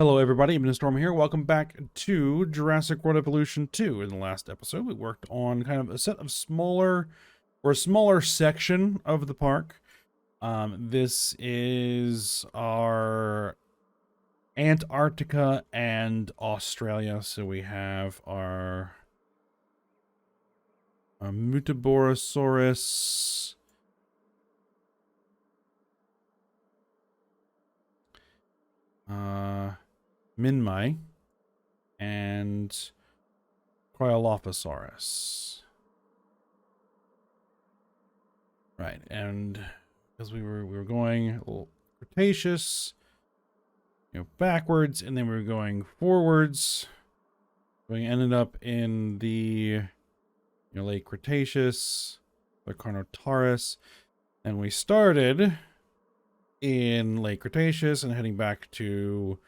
Hello everybody, Storm here. Welcome back to Jurassic World Evolution 2. In the last episode, we worked on kind of a set of a smaller section of the park. This is our Antarctica and Australia. So we have our Nigerosaurus, Minmai, and Cryolophosaurus. Right, and because we were going a little Cretaceous, backwards, and then we were going forwards. We ended up in the late Cretaceous, the Carnotaurus, and we started in late Cretaceous and heading back to,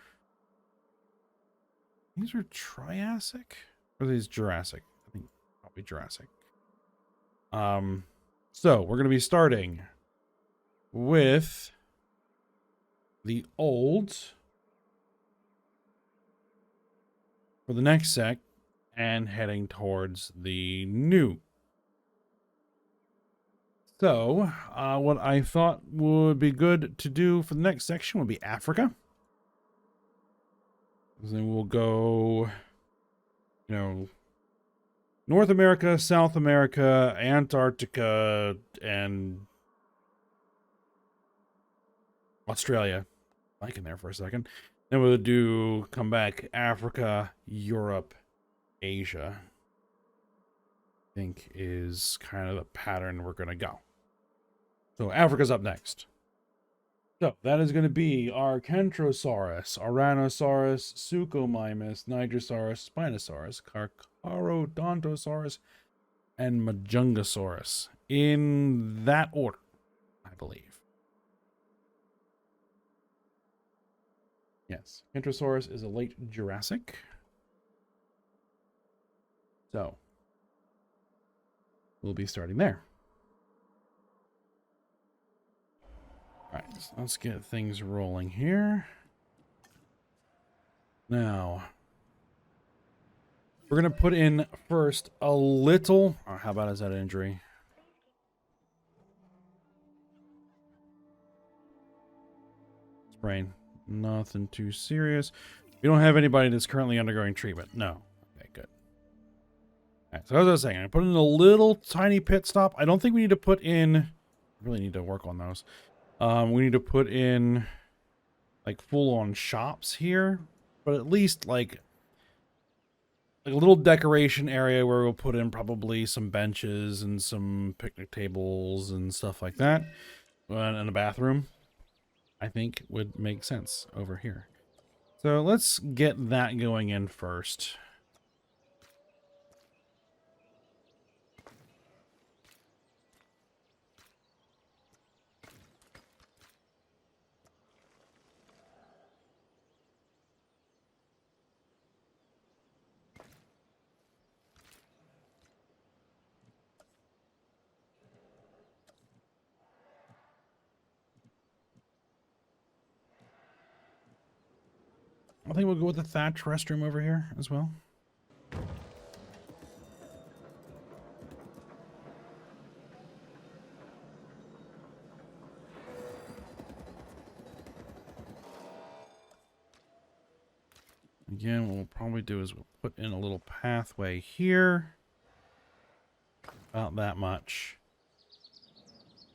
these are Triassic? Or are these Jurassic? I think probably Jurassic. So we're going to be starting with the old for the next sec and heading towards the new. So, what I thought would be good to do for the next section would be Africa. Then we'll go, North America, South America, Antarctica, and Australia. Like in there for a second. Then we'll come back Africa, Europe, Asia. I think is kind of the pattern we're going to go. So Africa's up next. So that is going to be our Kentrosaurus, Aranosaurus, Suchomimus, Nigerosaurus, Spinosaurus, Carcharodontosaurus, and Majungasaurus. In that order, I believe. Yes, Kentrosaurus is a late Jurassic. So we'll be starting there. All right, so let's get things rolling here. Now, we're going to put in first a little... Oh, how bad is that injury? Sprain. Nothing too serious. We don't have anybody that's currently undergoing treatment. No. Okay, good. All right, so as I was saying, I put in a little tiny pit stop. I don't think we need to put in... I really need to work on those. We need to put in like full-on shops here, but at least like a little decoration area where we'll put in probably some benches and some picnic tables and stuff like that, and a bathroom. I think would make sense over here. So let's get that going in first. I think we'll go with the thatch restroom over here as well. Again, what we'll probably do is we'll put in a little pathway here. About that much.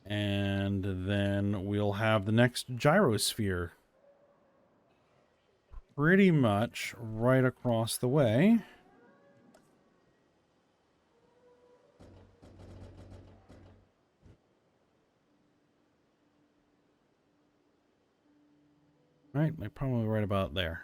And then we'll have the next gyrosphere pretty much right across the way. Right, like probably right about there.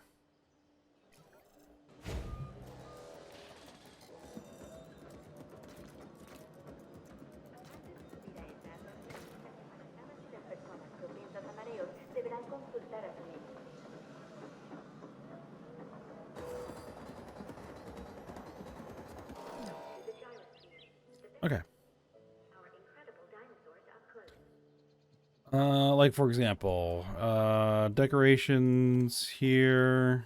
like for example, decorations here.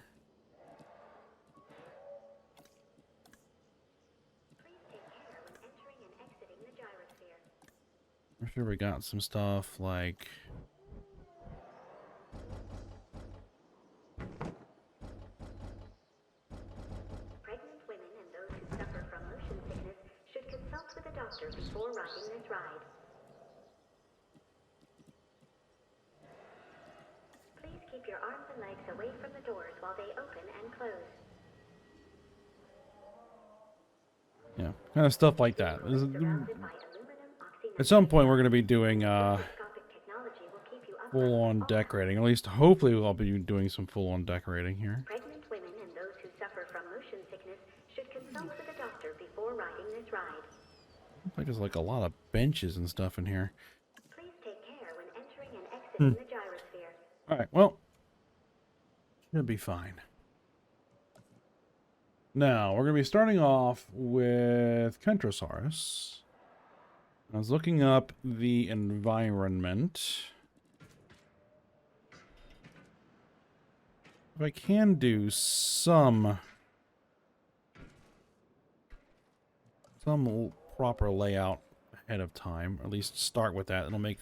I'm sure we got some stuff like pregnant women and those who suffer from motion sickness should consult with a doctor before riding this ride. Please keep your arms and legs away from the doors while they open and close. yeah, kind of stuff like that. Surrounded by aluminum At some point, we're going to be doing microscopic technology will keep you upright full-on decorating. At least, hopefully, we'll be doing some full-on decorating here. Pregnant women and those who suffer from motion sickness should consult with a doctor before riding this ride. Looks like there's like a lot of benches and stuff in here. Please take care when entering and exiting the gyrosphere. All right, well, it'll be fine. Now, we're going to be starting off with Kentrosaurus. I was looking up the environment. If I can do some proper layout ahead of time, or at least start with that, it'll make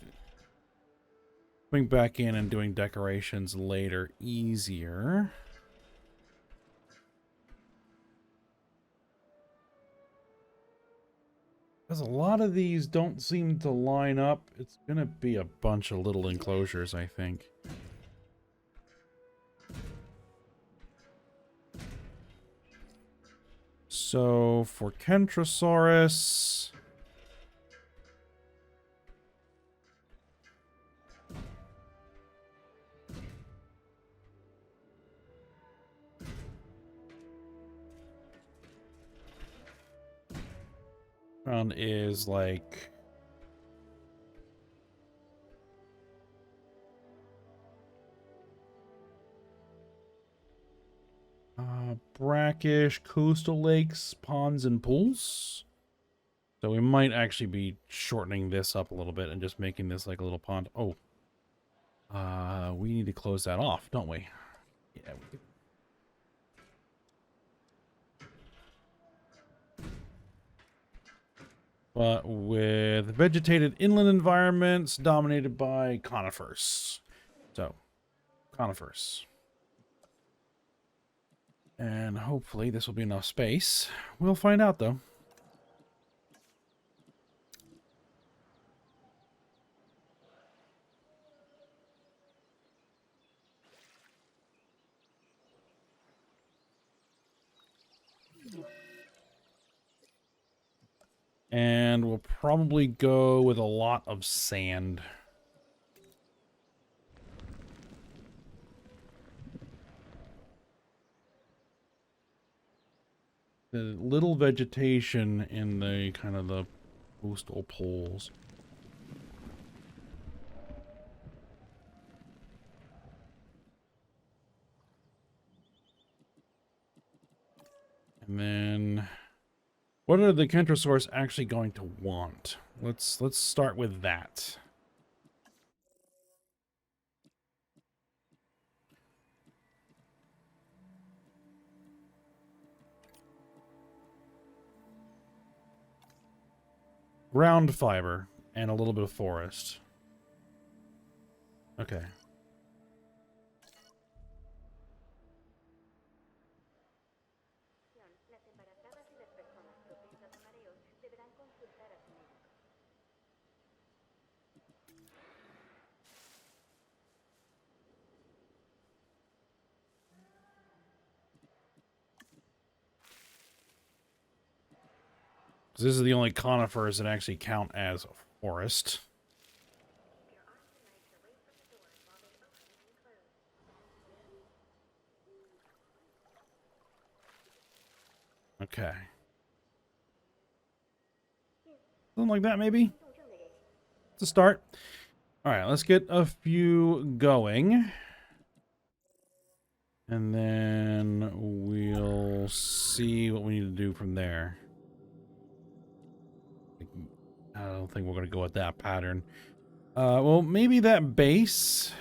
coming back in and doing decorations later easier. Because a lot of these don't seem to line up. It's going to be a bunch of little enclosures, I think. So, for Kentrosaurus... is like brackish coastal lakes, ponds, and pools. So we might actually be shortening this up a little bit and just making this like a little pond. Oh, we need to close that off, don't we? Yeah, we do. But with vegetated inland environments dominated by conifers. So, conifers. And hopefully this will be enough space. We'll find out, though. And we'll probably go with a lot of sand. The little vegetation in the kind of the coastal poles. And then... what are the Kentrosaurus actually going to want? Let's start with that. Ground fiber and a little bit of forest. Okay. This is the only conifers that actually count as forest. Okay. Something like that, maybe? To start. Alright, let's get a few going. And then we'll see what we need to do from there. I don't think we're going to go with that pattern. Well, maybe that base.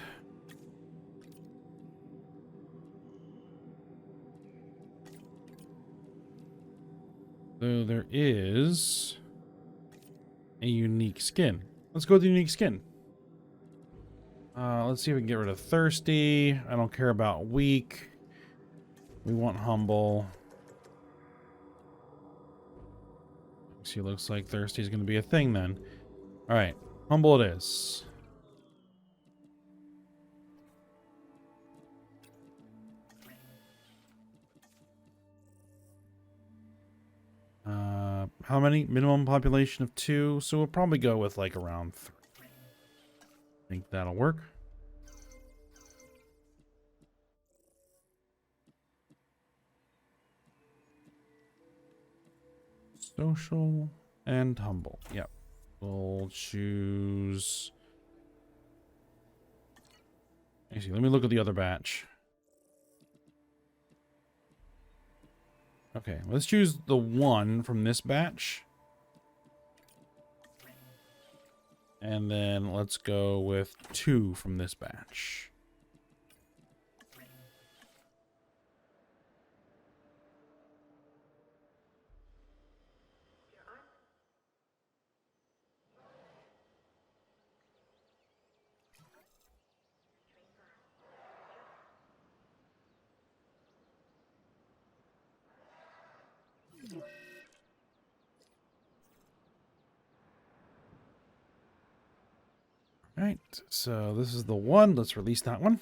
So there is a unique skin. Let's go with the unique skin. Let's see if we can get rid of thirsty. I don't care about weak. We want humble. See, looks like thirsty is going to be a thing then. All right, humble it is. How many? Minimum population of 2. So we'll probably go with like around 3. I think that'll work. Social and humble. Yep. We'll choose. Actually, let me look at the other batch. Okay, let's choose the 1 from this batch. And then let's go with 2 from this batch. Right, so this is the 1. Let's release that one.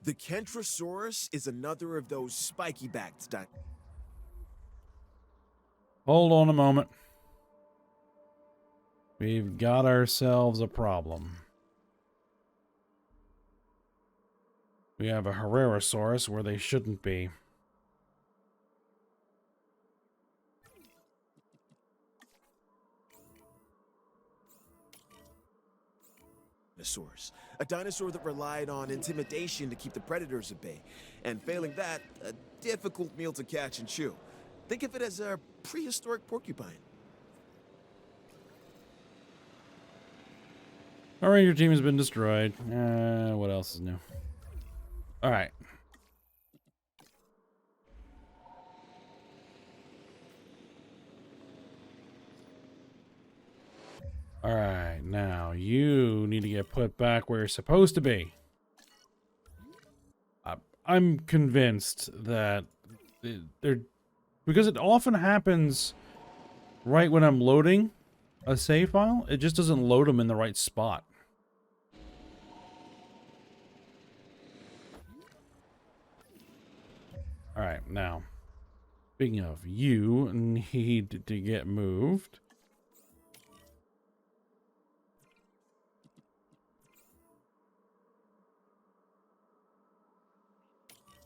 The Kentrosaurus is another of those spiky-backed Hold on a moment. We've got ourselves a problem. We have a Herrerasaurus where they shouldn't be. dinosaurs. A dinosaur that relied on intimidation to keep the predators at bay. And failing that, a difficult meal to catch and chew. Think of it as a prehistoric porcupine. Our ranger team has been destroyed. What else is new? Alright. Alright, now you need to get put back where you're supposed to be. I'm convinced that they're... Because it often happens right when I'm loading a save file, it just doesn't load them in the right spot. Alright, now, speaking of, you need to get moved.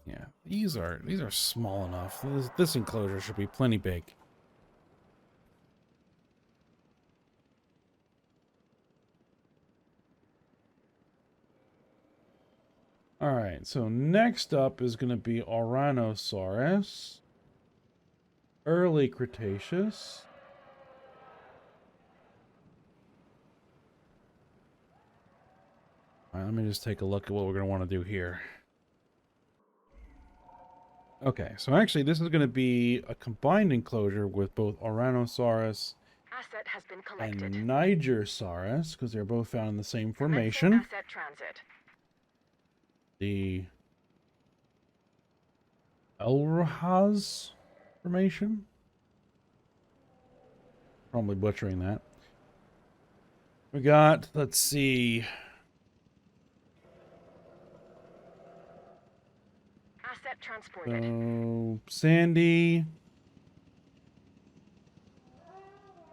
Yeah, these are small enough. This enclosure should be plenty big. Alright, so next up is going to be Aranosaurus. Early Cretaceous. Alright, let me just take a look at what we're going to want to do here. Okay, so actually this is going to be a combined enclosure with both Aranosaurus Asset has been collected. and Nigerosaurus, because they're both found in the same formation. Asset transit. The Elrahaz formation. Probably butchering that. We got, let's see. Asset transported. So, sandy,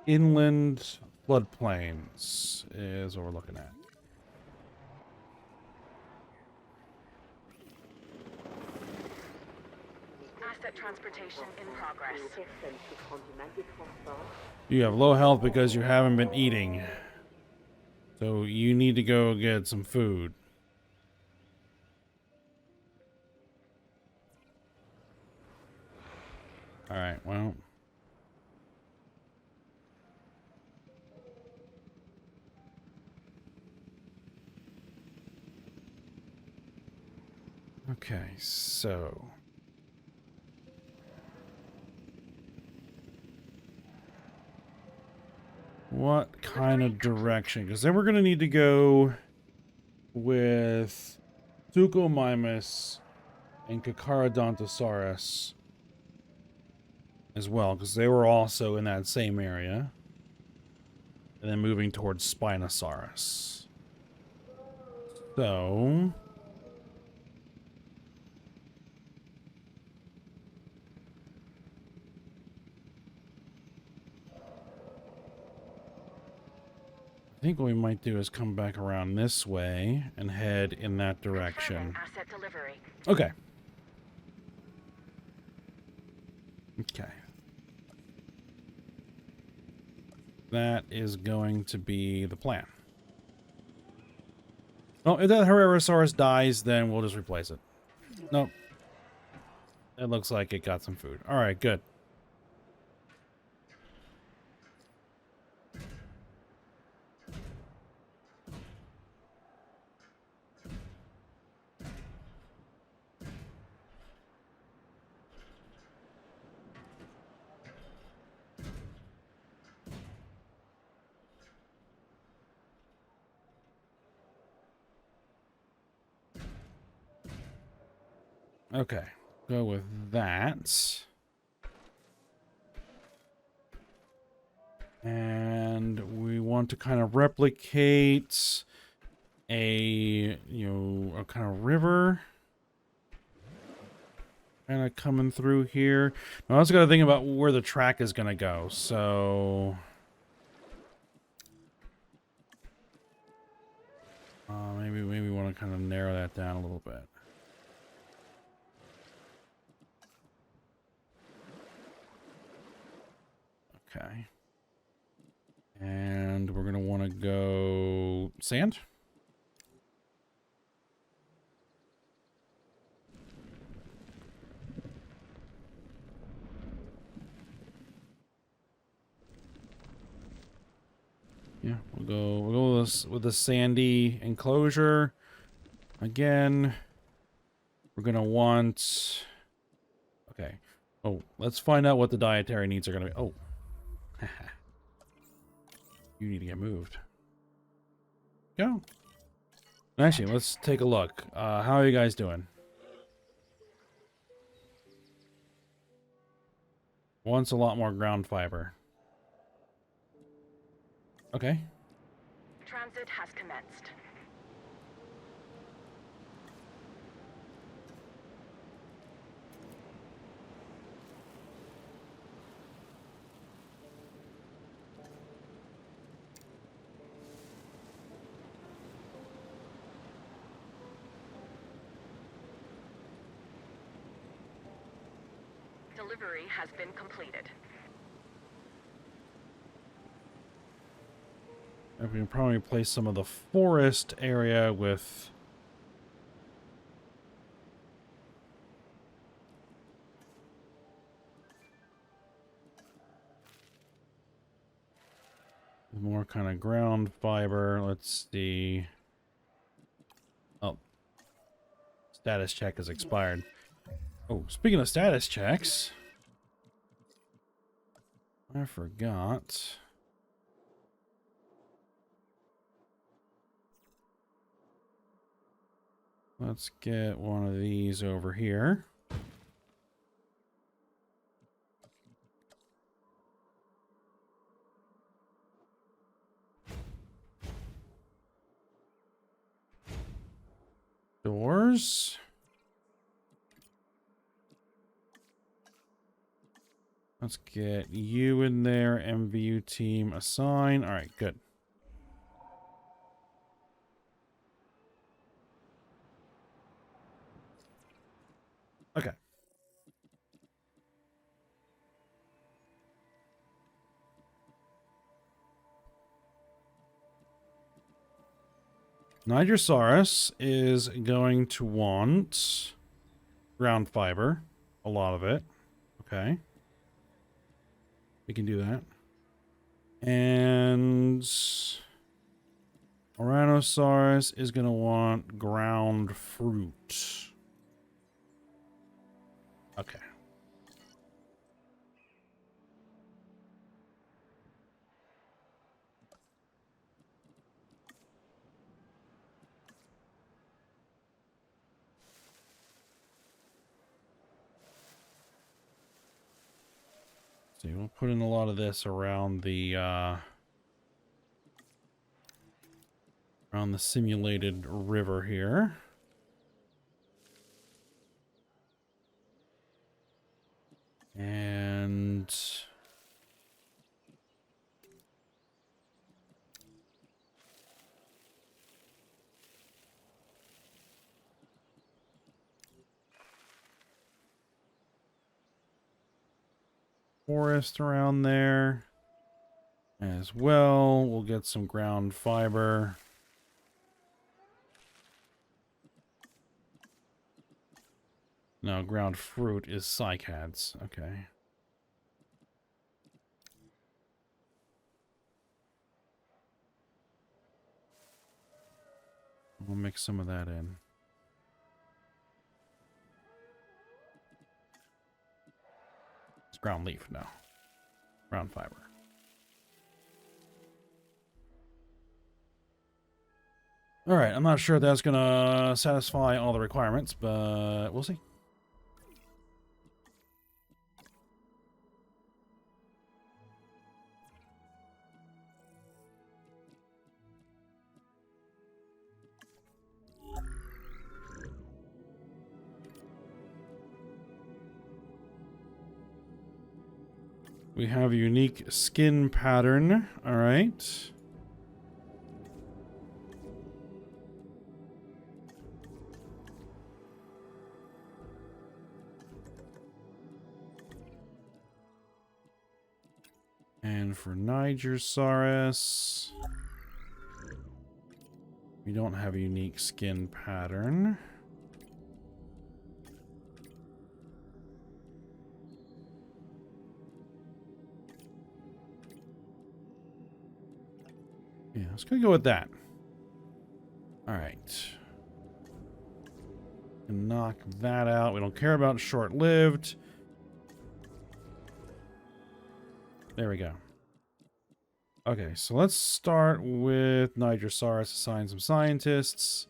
inland floodplains is what we're looking at. Asset Asset transportation in progress. You have low health because you haven't been eating. So you need to go get some food. Alright, well. Okay, so. What kind of direction? Because then we're going to need to go with Suchomimus and Kakarodontosaurus as well, because they were also in that same area. And then moving towards Spinosaurus. So... I think what we might do is come back around this way and head in that direction. Asset delivery. Okay. Okay. That is going to be the plan. Oh, if that Herrerasaurus dies, then we'll just replace it. Nope. It looks like it got some food. Alright, good. Okay, go with that. And we want to kind of replicate a kind of river kind of coming through here. Now, I also got to think about where the track is going to go. So maybe we want to kind of narrow that down a little bit. Okay. And we're going to want to go sand. Yeah, we'll go with the sandy enclosure. Again, we're going to want... Okay. Oh, let's find out what the dietary needs are going to be. Oh. You need to get moved. Go. Actually, let's take a look. How are you guys doing? Wants a lot more ground fiber. Okay. Transit has commenced. Delivery has been completed. We can probably replace some of the forest area with... more kind of ground fiber. Let's see. Oh. Status check has expired. Oh, speaking of status checks, I forgot. Let's get one of these over here. Doors. Let's get you in there. MVU team assign. All right, good. Okay. Nigerosaurus is going to want ground fiber, a lot of it. Okay. We can do that. And Aranosaurus is going to want ground fruit. Okay. So we'll put in a lot of this around the simulated river here. And forest around there as well. We'll get some ground fiber. No, ground fruit is cycads. Okay. We'll mix some of that in. It's ground leaf now. Ground fiber. All right, I'm not sure if that's going to satisfy all the requirements, but we'll see. We have a unique skin pattern. All right. And for Nigerosaurus, we don't have a unique skin pattern. Yeah, let's go with that. All right. Knock that out. We don't care about short-lived. There we go. Okay, so let's start with Nigerosaurus, assign some scientists.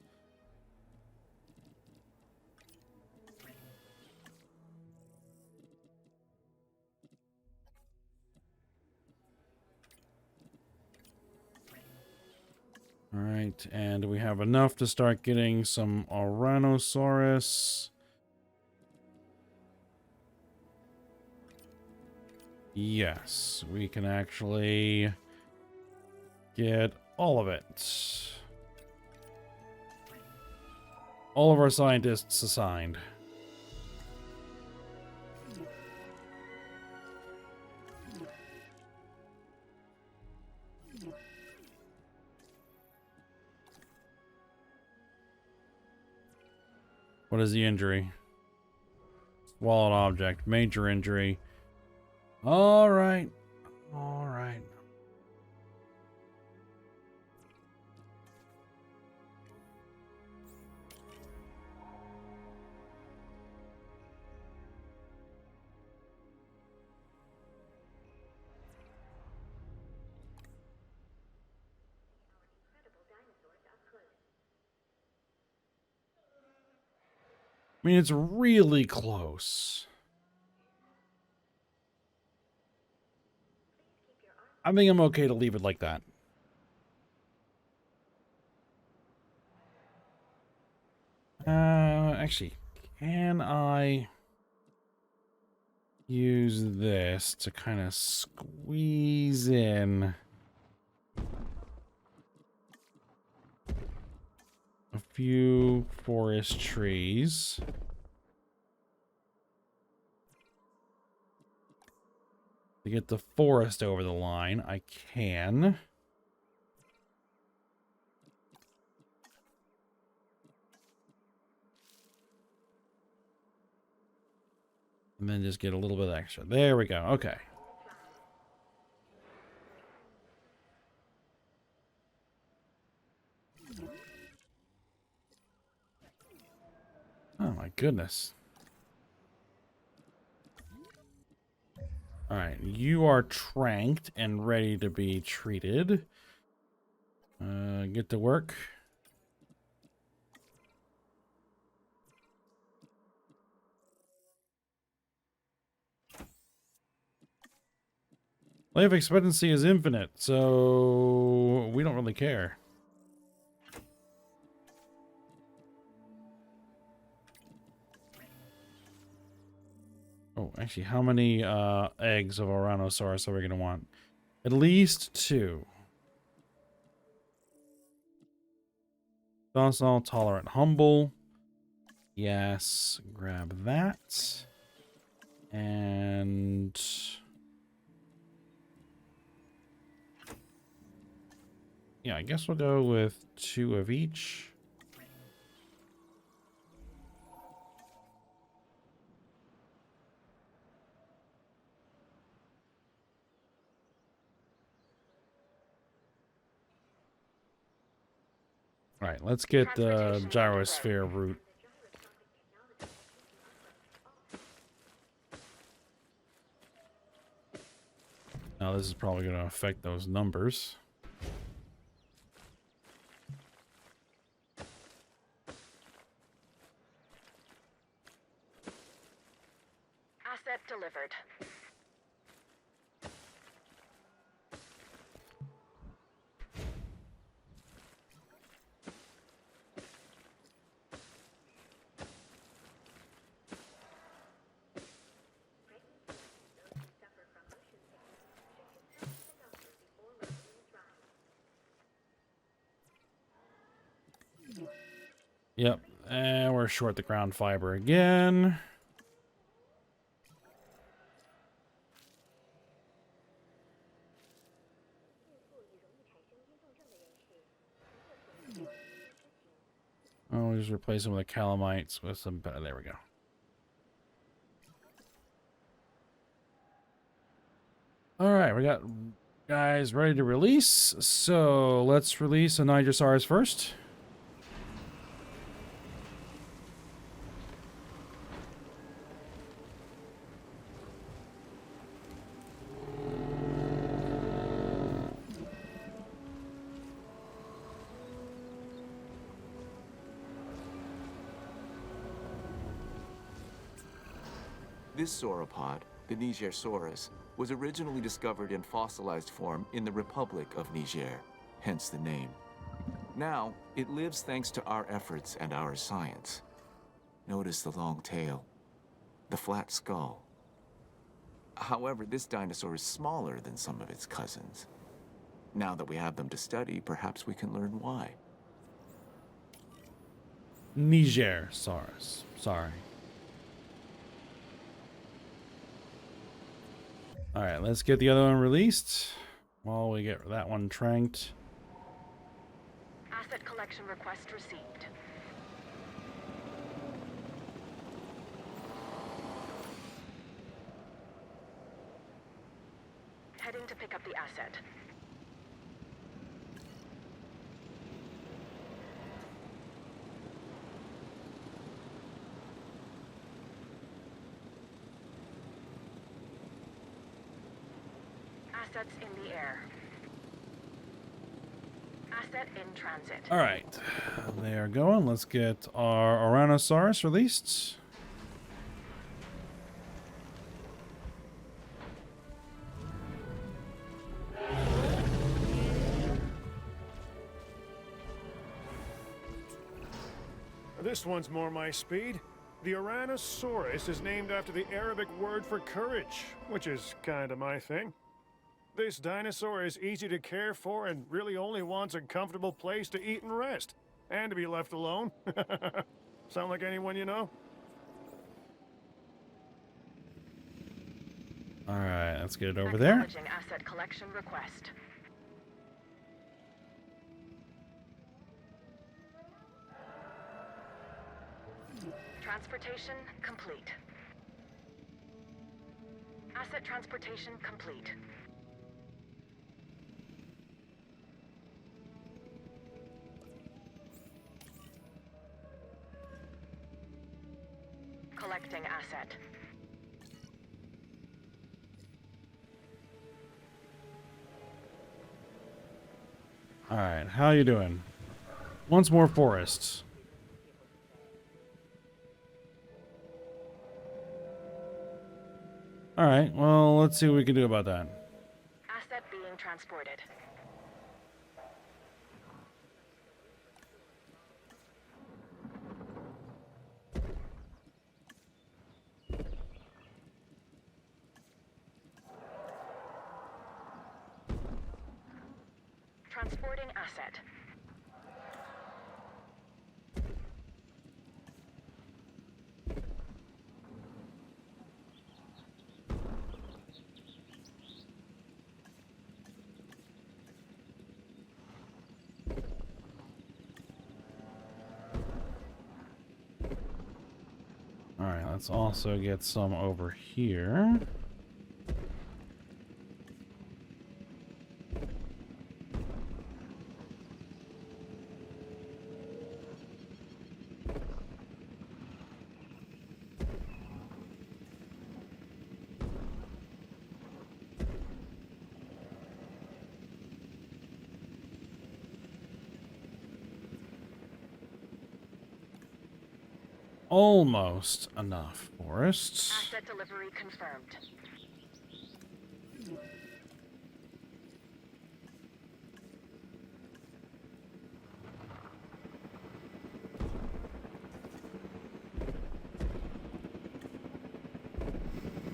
All right, and we have enough to start getting some Aranosaurus. Yes, we can actually get all of it. All of our scientists assigned. What is the injury? Swallowed object. Major injury. All right. All right. I mean, it's really close. I think I'm okay to leave it like that. Actually, can I use this to kind of squeeze in a few forest trees? To get the forest over the line, I can. And then just get a little bit extra. There we go. Okay. Oh my goodness. Alright, you are tranked and ready to be treated. Get to work. Life expectancy is infinite, so we don't really care. Oh, actually, how many eggs of Aranosaurus are we going to want? At least 2. Docile, tolerant, humble. Yes, grab that. And... yeah, I guess we'll go with 2 of each. All right, let's get the gyrosphere route. Now this is probably going to affect those numbers. Asset delivered. Yep, and we're short the ground fiber again. Oh, we'll just replace them with the calamites with some... there we go. All right, we got guys ready to release. So let's release a Nigerosaurus first. This sauropod, the Nigerosaurus, was originally discovered in fossilized form in the Republic of Niger, hence the name. Now, it lives thanks to our efforts and our science. Notice the long tail, the flat skull. However, this dinosaur is smaller than some of its cousins. Now that we have them to study, perhaps we can learn why. Nigerosaurus. Sorry. All right, let's get the other one released while we get that one tranked. Asset collection request received. Heading to pick up the asset. Assets in the air. Asset in transit. All right, they are going. Let's get our Aranosaurus released. This one's more my speed. The Aranosaurus is named after the Arabic word for courage, which is kind of my thing. This dinosaur is easy to care for and really only wants a comfortable place to eat and rest, and to be left alone. Sound like anyone you know? All right, let's get it over there. Acknowledging asset collection request. Transportation complete. Asset transportation complete. Collecting asset. All right, how you doing? Once more forests. All right, well, let's see what we can do about that. Asset being transported. Transporting asset. All right, let's also get some over here. Almost enough forests. Asset delivery confirmed.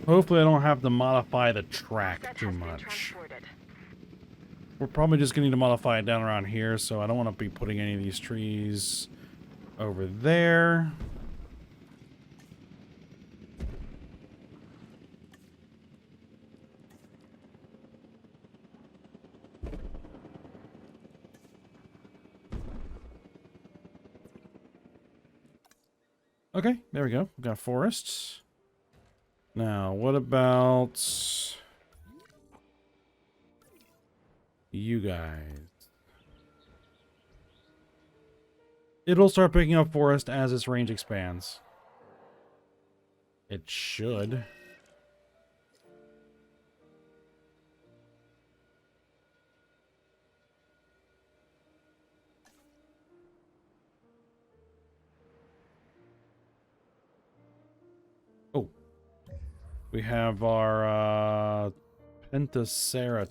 Hopefully I don't have to modify the track Asset too has been much. transported. We're probably just going to need to modify it down around here, so I don't want to be putting any of these trees over there. Okay, there we go. We've got forests. Now, what about you guys? It'll start picking up forest as its range expands. It should. Oh. We have our Pentoceratops.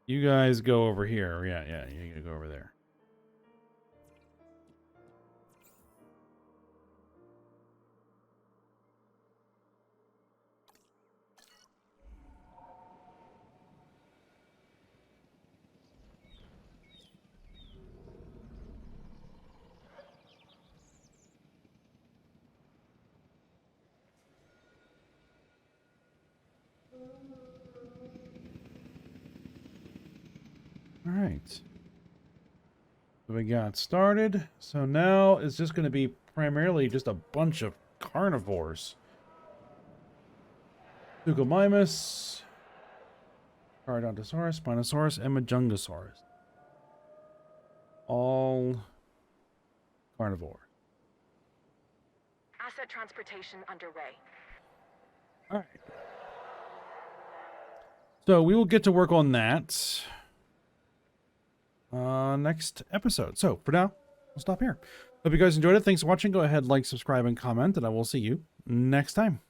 You guys go over here. Yeah, you gotta go over there. All right. So we got started. So now it's just going to be primarily just a bunch of carnivores. Suchomimus, Aranosaurus, Spinosaurus, and Nigerosaurus. All carnivore. Asset transportation underway. All right. So we will get to work on that next episode. So for now, we'll stop here. Hope you guys enjoyed it. Thanks for watching. Go ahead, like, subscribe, and comment, and I will see you next time.